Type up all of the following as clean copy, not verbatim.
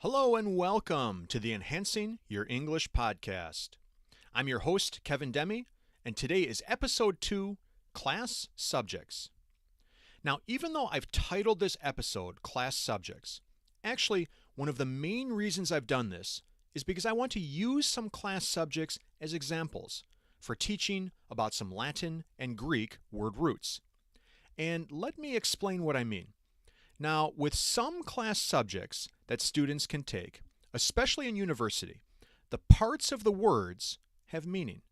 Hello and welcome to the Enhancing Your English podcast. I'm your host, Kevin Demi, and today is episode 2, Class Subjects. Now, even though I've titled this episode Class Subjects, actually, one of the main reasons I've done this is because I want to use some class subjects as examples for teaching about some Latin and Greek word roots. And let me explain what I mean. Now, with some class subjects that students can take, especially in university, the parts of the words have meaning.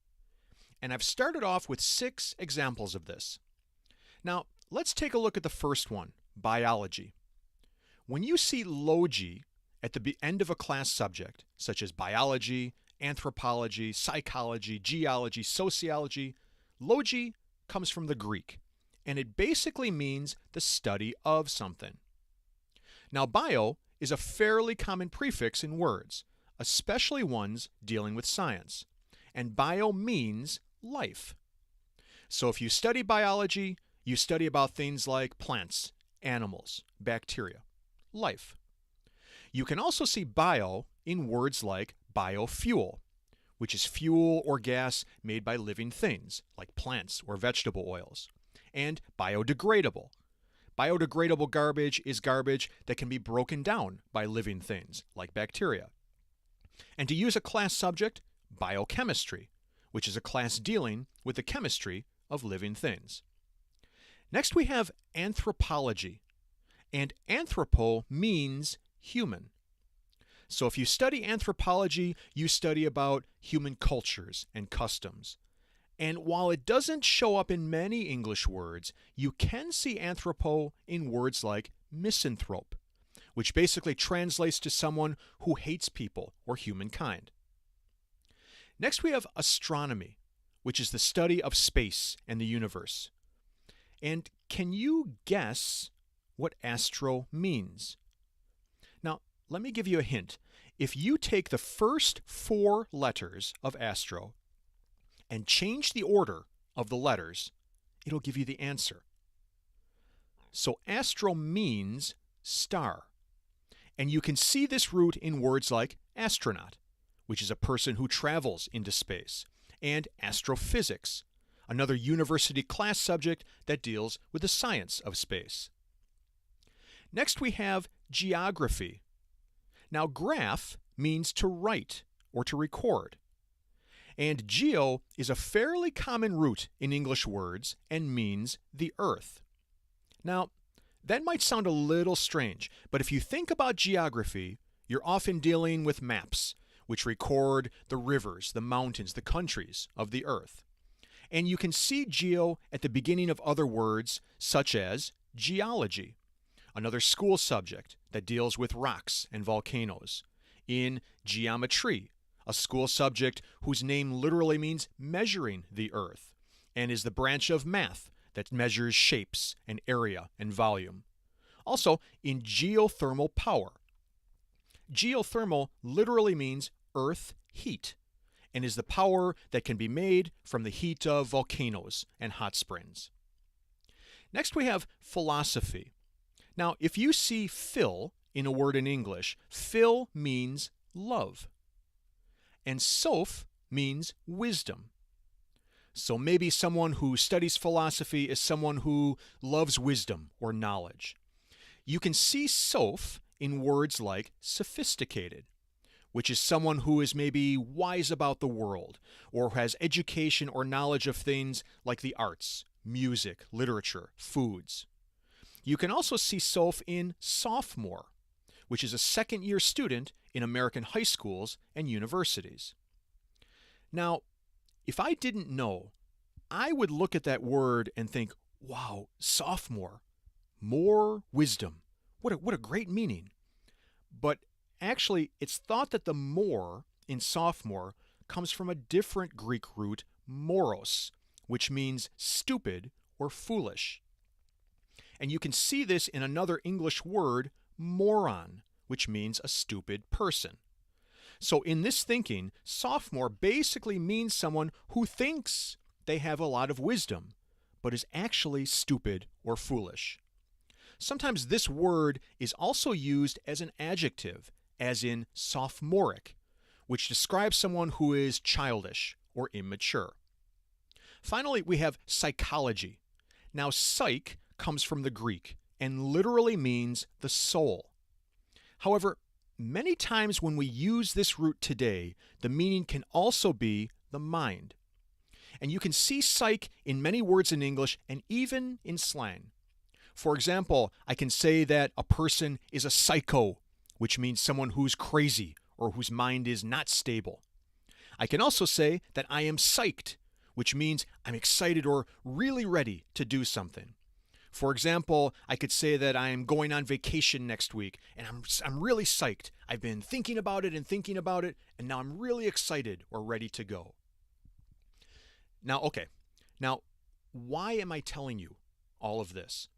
And I've started off with 6 examples of this. Now, let's take a look at the first one, biology. When you see logi at the end of a class subject, such as biology, anthropology, psychology, geology, sociology, logi comes from the Greek, and it basically means the study of something. Now, bio is a fairly common prefix in words, especially ones dealing with science, and bio means life. So if you study biology, you study about things like plants, animals, bacteria, life. You can also see bio in words like biofuel, which is fuel or gas made by living things, like plants or vegetable oils, and biodegradable. Biodegradable garbage is garbage that can be broken down by living things, like bacteria. And to use a class subject, biochemistry, which is a class dealing with the chemistry of living things. Next we have anthropology, and anthropo means human. So if you study anthropology, you study about human cultures and customs. And while it doesn't show up in many English words, you can see anthropo in words like misanthrope, which basically translates to someone who hates people or humankind. Next we have astronomy, which is the study of space and the universe. And can you guess what astro means? Now, let me give you a hint. If you take the first 4 letters of astro and change the order of the letters, it'll give you the answer. So astro means star. And you can see this root in words like astronaut, which is a person who travels into space, and astrophysics, another university class subject that deals with the science of space. Next we have geography. Now, graph means to write or to record. And geo is a fairly common root in English words and means the earth. Now, that might sound a little strange, but if you think about geography, you're often dealing with maps, which record the rivers, the mountains, the countries of the earth. And you can see geo at the beginning of other words, such as geology, another school subject that deals with rocks and volcanoes. In geometry, a school subject whose name literally means measuring the earth, and is the branch of math that measures shapes and area and volume. Also, in geothermal power. Geothermal literally means earth heat, and is the power that can be made from the heat of volcanoes and hot springs. Next we have philosophy. Now, if you see phil in a word in English, phil means love. And soph means wisdom. So maybe someone who studies philosophy is someone who loves wisdom or knowledge. You can see soph in words like sophisticated, which is someone who is maybe wise about the world or has education or knowledge of things like the arts, music, literature, foods. You can also see soph in sophomore, which is a second-year student in American high schools and universities. Now, if I didn't know, I would look at that word and think, wow, sophomore, more wisdom. What a great meaning. But actually, it's thought that the more in sophomore comes from a different Greek root, moros, which means stupid or foolish. And you can see this in another English word, moron, which means a stupid person. So in this thinking, sophomore basically means someone who thinks they have a lot of wisdom, but is actually stupid or foolish. Sometimes this word is also used as an adjective, as in sophomoric, which describes someone who is childish or immature. Finally, we have psychology. Now, psych comes from the Greek and literally means the soul. However, many times when we use this root today, the meaning can also be the mind. And you can see psych in many words in English and even in slang. For example, I can say that a person is a psycho, which means someone who's crazy or whose mind is not stable. I can also say that I am psyched, which means I'm excited or really ready to do something. For example, I could say that I'm going on vacation next week and I'm really psyched. I've been thinking about it, and now I'm really excited or ready to go. Now, why am I telling you all of this?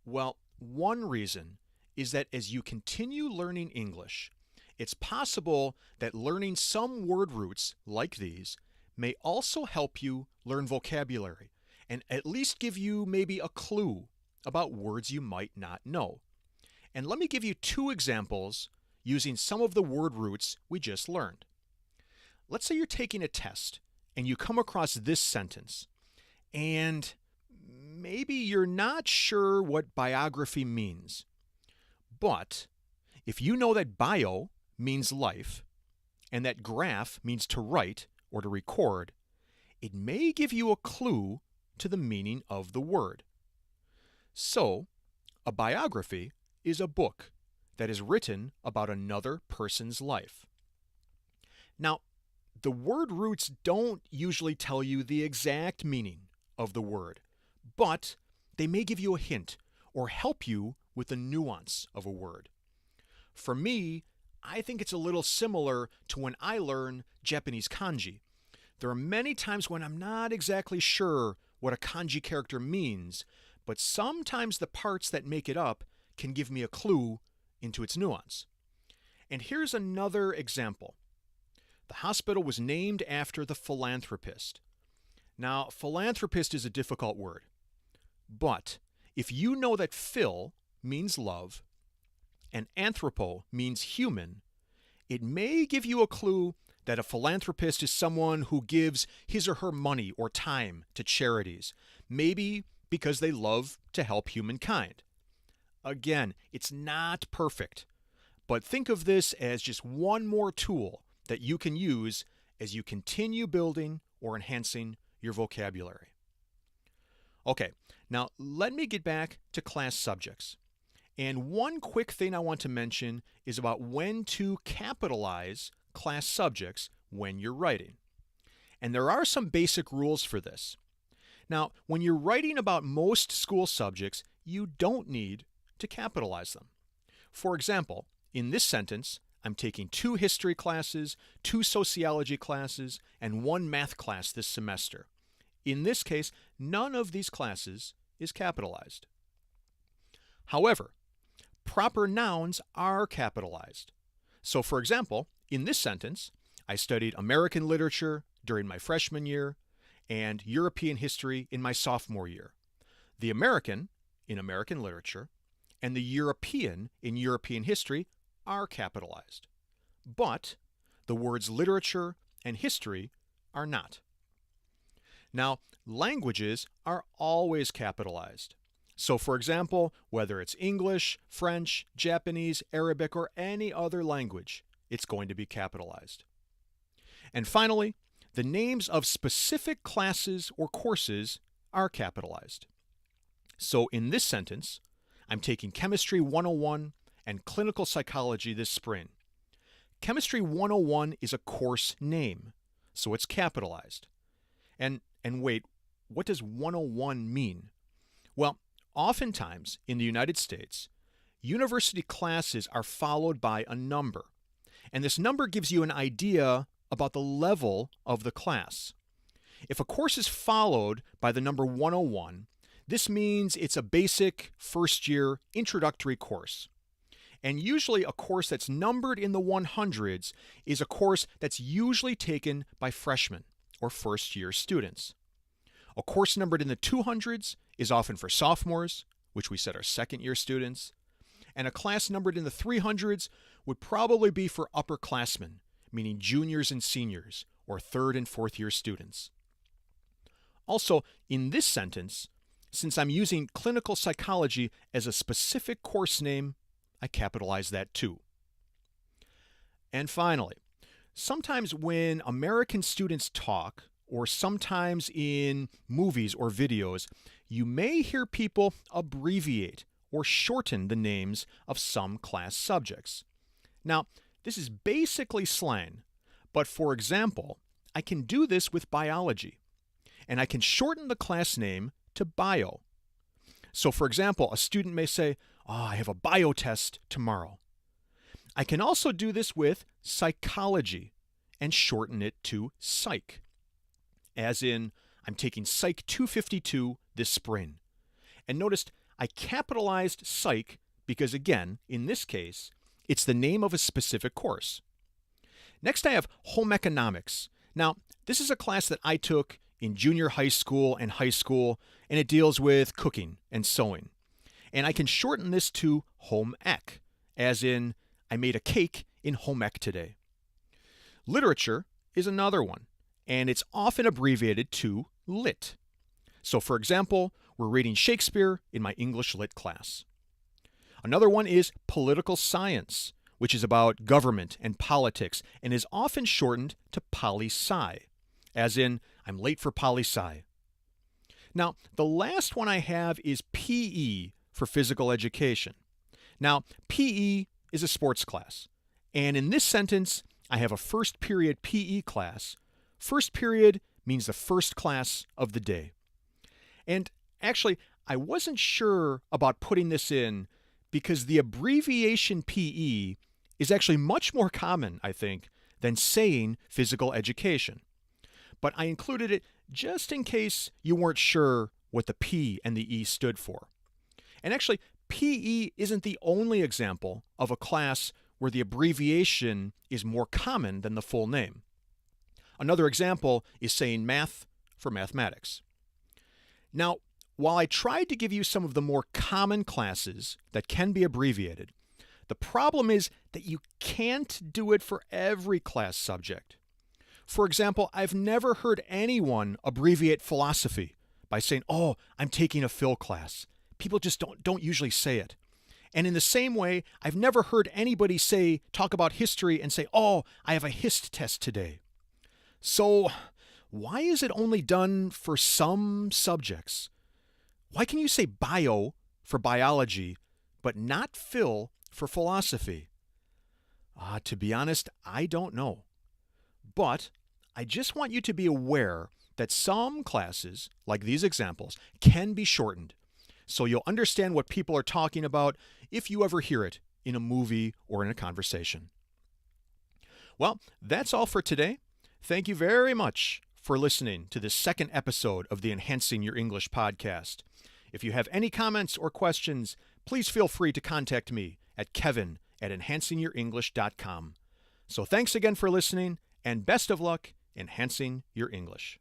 Well, one reason is that as you continue learning English, it's possible that learning some word roots like these may also help you learn vocabulary and at least give you maybe a clue about words you might not know. And let me give you 2 examples using some of the word roots we just learned. Let's say you're taking a test and you come across this sentence, and maybe you're not sure what biography means. But if you know that bio means life and that graph means to write or to record, it may give you a clue to the meaning of the word. So, a biography is a book that is written about another person's life. Now, the word roots don't usually tell you the exact meaning of the word, but they may give you a hint or help you with the nuance of a word. For me, I think it's a little similar to when I learn Japanese kanji. There are many times when I'm not exactly sure what a kanji character means, but sometimes the parts that make it up can give me a clue into its nuance. And here's another example. The hospital was named after the philanthropist. Now, philanthropist is a difficult word, but if you know that phil means love and anthropo means human, it may give you a clue that a philanthropist is someone who gives his or her money or time to charities, maybe because they love to help humankind. Again, it's not perfect, but think of this as just one more tool that you can use as you continue building or enhancing your vocabulary. Okay, now let me get back to class subjects. And one quick thing I want to mention is about when to capitalize class subjects when you're writing. And there are some basic rules for this. Now, when you're writing about most school subjects, you don't need to capitalize them. For example, in this sentence, I'm taking 2 history classes, 2 sociology classes, and 1 math class this semester. In this case, none of these classes is capitalized. However, proper nouns are capitalized. So, for example, in this sentence, I studied American literature during my freshman year and European history in my sophomore year. The American in American literature and the European in European history are capitalized, but the words literature and history are not. Now, languages are always capitalized. So, for example, whether it's English, French, Japanese, Arabic, or any other language, it's going to be capitalized. And finally, the names of specific classes or courses are capitalized. So, in this sentence, I'm taking Chemistry 101 and Clinical Psychology this spring. Chemistry 101 is a course name, so it's capitalized. And wait, what does 101 mean? Well, oftentimes in the United States, university classes are followed by a number, and this number gives you an idea about the level of the class. If a course is followed by the number 101, this means it's a basic first-year introductory course. And usually a course that's numbered in the 100s is a course that's usually taken by freshmen or first-year students. A course numbered in the 200s is often for sophomores, which we said are second-year students. And a class numbered in the 300s would probably be for upperclassmen, meaning juniors and seniors, or third and fourth year students. Also, in this sentence, since I'm using clinical psychology as a specific course name, I capitalize that too. And finally, sometimes when American students talk, or sometimes in movies or videos, you may hear people abbreviate or shorten the names of some class subjects. Now, this is basically slang, but for example, I can do this with biology, and I can shorten the class name to bio. So for example, a student may say, I have a bio test tomorrow. I can also do this with psychology and shorten it to psych, as in, I'm taking Psych 252 this spring. And notice I capitalized psych because, again, in this case, it's the name of a specific course. Next, I have home economics. Now, this is a class that I took in junior high school and high school, and it deals with cooking and sewing. And I can shorten this to home ec, as in, I made a cake in home ec today. Literature is another one, and it's often abbreviated to lit. So for example, we're reading Shakespeare in my English lit class. Another one is political science, which is about government and politics, and is often shortened to poli-sci, as in, I'm late for poli-sci. Now, the last one I have is PE for physical education. Now, PE is a sports class, and in this sentence, I have a first period PE class. First period means the first class of the day. And actually, I wasn't sure about putting this in because the abbreviation PE is actually much more common, I think, than saying physical education. But I included it just in case you weren't sure what the P and the E stood for. And actually, PE isn't the only example of a class where the abbreviation is more common than the full name. Another example is saying math for mathematics. Now, while I tried to give you some of the more common classes that can be abbreviated, the problem is that you can't do it for every class subject. For example, I've never heard anyone abbreviate philosophy by saying, I'm taking a phil class. People just don't usually say it. And in the same way, I've never heard anybody talk about history and say, I have a hist test today. So why is it only done for some subjects? Why can you say bio for biology, but not phil for philosophy? To be honest, I don't know. But I just want you to be aware that some classes, like these examples, can be shortened, so you'll understand what people are talking about if you ever hear it in a movie or in a conversation. Well, that's all for today. Thank you very much for listening to this second episode of the Enhancing Your English podcast. If you have any comments or questions, please feel free to contact me at kevin@enhancingyourenglish.com. So thanks again for listening, and best of luck enhancing your English.